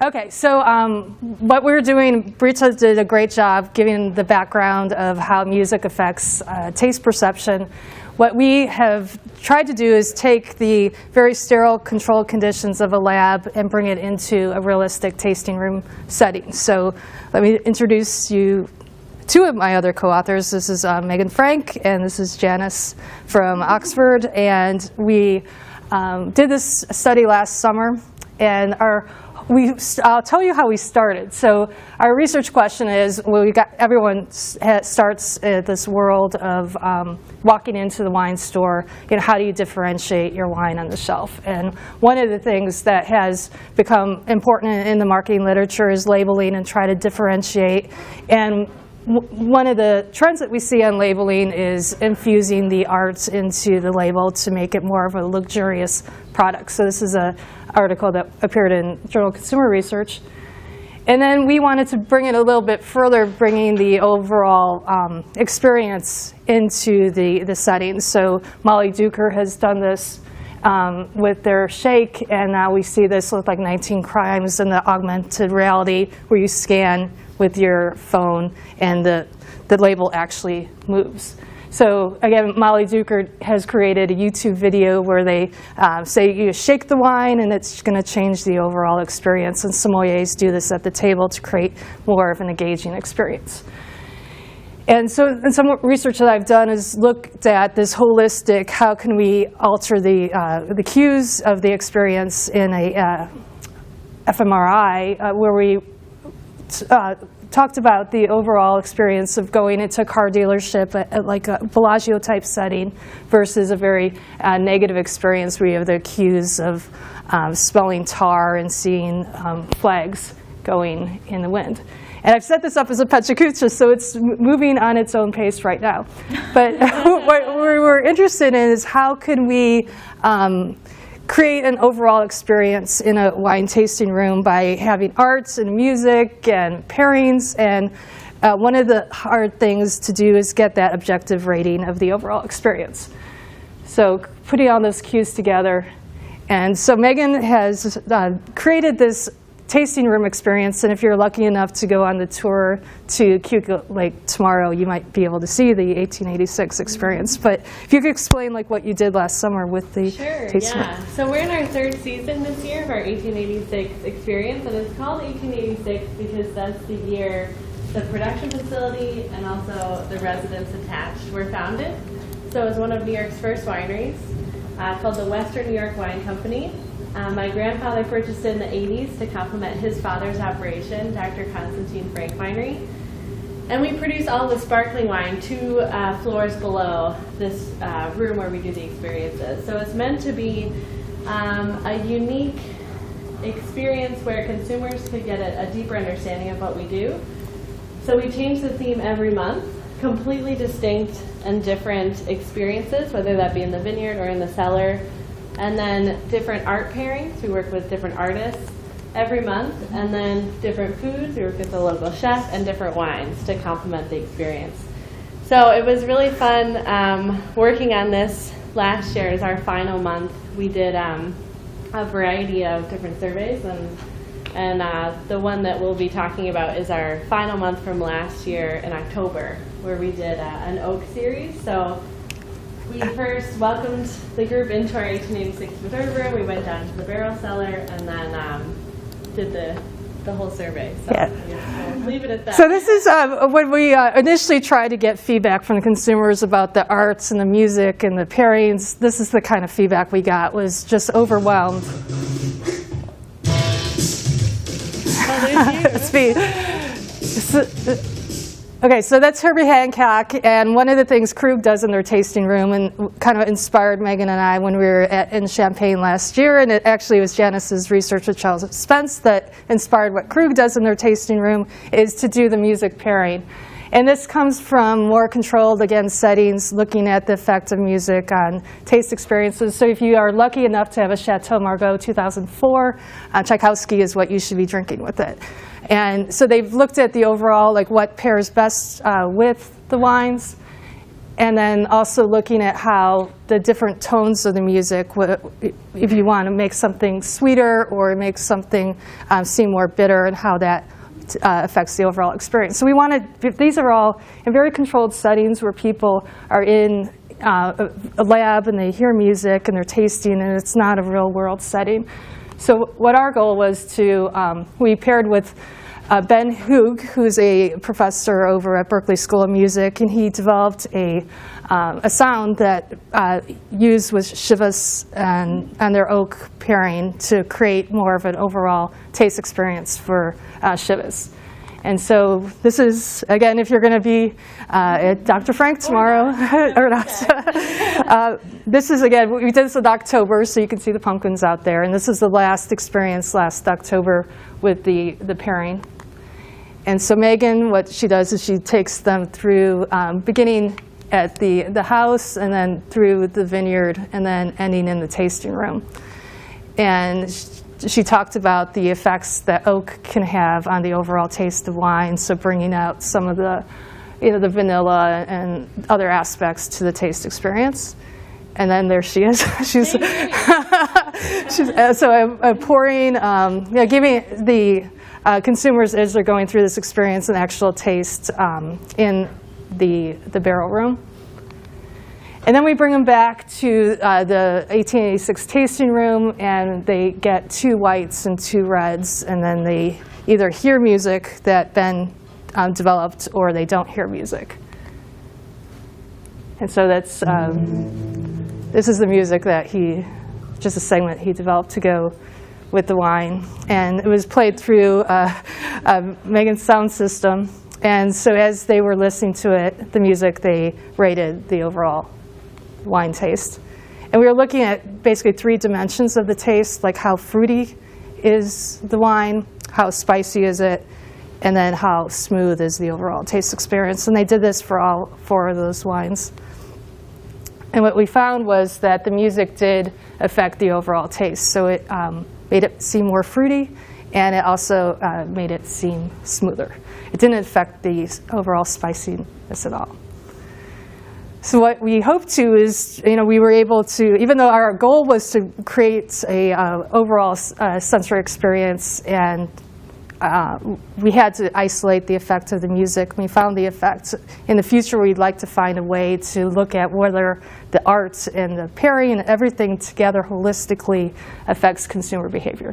Okay, so what we're doing, Brita did a great job giving the background of how music affects taste perception. What we have tried to do is take the very sterile controlled conditions of a lab and bring it into a realistic tasting room setting. So let me introduce you two of my other co-authors. This is Meaghan Frank, and this is Janice from Oxford. And we did this study last summer, and I'll tell you how we started. So our research question is, well, everyone starts at this world of walking into the wine store. How do you differentiate your wine on the shelf? And one of the things that has become important in the marketing literature is labeling and try to differentiate. And one of the trends that we see on labeling is infusing the arts into the label to make it more of a luxurious product. So this is an article that appeared in Journal of Consumer Research. And then we wanted to bring it a little bit further, bringing the overall experience into the setting. So Molly Duker has done this with their shake, and now we see this with like 19 Crimes and the augmented reality where you scan with your phone and the label actually moves. So again, Molly Duker has created a YouTube video where they say you shake the wine and it's going to change the overall experience. And sommeliers do this at the table to create more of an engaging experience. And so some research that I've done is looked at this holistic, how can we alter the cues of the experience in a fMRI, where we talked about the overall experience of going into a car dealership at like a Bellagio type setting versus a very negative experience where you have the cues of smelling tar and seeing flags going in the wind. And I've set this up as a Pechakucha, so it's moving on its own pace right now. But what we're interested in is how can we create an overall experience in a wine tasting room by having arts and music and pairings. And one of the hard things to do is get that objective rating of the overall experience. So putting all those cues together. And so Meaghan has created this tasting room experience, and if you're lucky enough to go on the tour to Cuba Lake tomorrow, you might be able to see the 1886 experience. But if you could explain like what you did last summer with the tasting room. So we're in our third season this year of our 1886 experience, and it's called 1886 because that's the year the production facility and also the residence attached were founded. So it was one of New York's first wineries called the Western New York Wine Company. My grandfather purchased it in the 80s to complement his father's operation, Dr. Konstantin Frank Winery. And we produce all the sparkling wine 2 floors below this room where we do the experiences. So it's meant to be a unique experience where consumers could get a deeper understanding of what we do. So we change the theme every month, completely distinct and different experiences, whether that be in the vineyard or in the cellar. And then different art pairings. We work with different artists every month. And then different foods. We work with the local chef and different wines to complement the experience. So it was really fun working on this last year as our final month. We did a variety of different surveys. And the one that we'll be talking about is our final month from last year in October, where we did an oak series. So we first welcomed the group into our 1886 reserve room. We went down to the barrel cellar and then did the whole survey. So we'll leave it at that. So this is when we initially tried to get feedback from the consumers about the arts and the music and the pairings. This is the kind of feedback we got, was just overwhelmed. It's me. Okay, so that's Herbie Hancock, and one of the things Krug does in their tasting room, and kind of inspired Meaghan and I when we were in Champagne last year, and it actually was Janice's research with Charles Spence that inspired what Krug does in their tasting room, is to do the music pairing. And this comes from more controlled, again, settings, looking at the effect of music on taste experiences. So if you are lucky enough to have a Chateau Margaux 2004, Tchaikovsky is what you should be drinking with it. And so they've looked at the overall, like what pairs best with the wines. And then also looking at how the different tones of the music, if you want to make something sweeter or make something seem more bitter, and how that affects the overall experience. So we wanted, these are all in very controlled settings where people are in a lab and they hear music and they're tasting, and it's not a real world setting. So what our goal was to, we paired with Ben Houge, who's a professor over at Berklee School of Music, and he developed a sound that used with Shivas and their oak pairing to create more of an overall taste experience for Shivas. And so this is, again, if you're going to be at Dr. Frank tomorrow, or not, this is, again, we did this in October, so you can see the pumpkins out there. And this is the last experience last October with the pairing. And so Meaghan, what she does is she takes them through, beginning at the house, and then through the vineyard, and then ending in the tasting room. And she talked about the effects that oak can have on the overall taste of wine, so bringing out some of the, the vanilla and other aspects to the taste experience. And then there she is. she's so I'm pouring, giving the consumers, as they're going through this experience, an actual taste in the barrel room. And then we bring them back to the 1886 tasting room, and they get 2 whites and 2 reds, and then they either hear music that Ben developed, or they don't hear music. And so that's, this is the music that just a segment he developed to go with the wine. And it was played through Meaghan's sound system. And so as they were listening to it, the music, they rated the overall wine taste. And we were looking at basically 3 dimensions of the taste, like how fruity is the wine, how spicy is it, and then how smooth is the overall taste experience. And they did this for all 4 of those wines. And what we found was that the music did affect the overall taste. So it made it seem more fruity, and it also made it seem smoother. It didn't affect the overall spiciness at all. So what we hoped to is, we were able to, even though our goal was to create a overall sensory experience, and we had to isolate the effect of the music. We found the effect. In the future, we'd like to find a way to look at whether the art and the pairing and everything together holistically affects consumer behavior.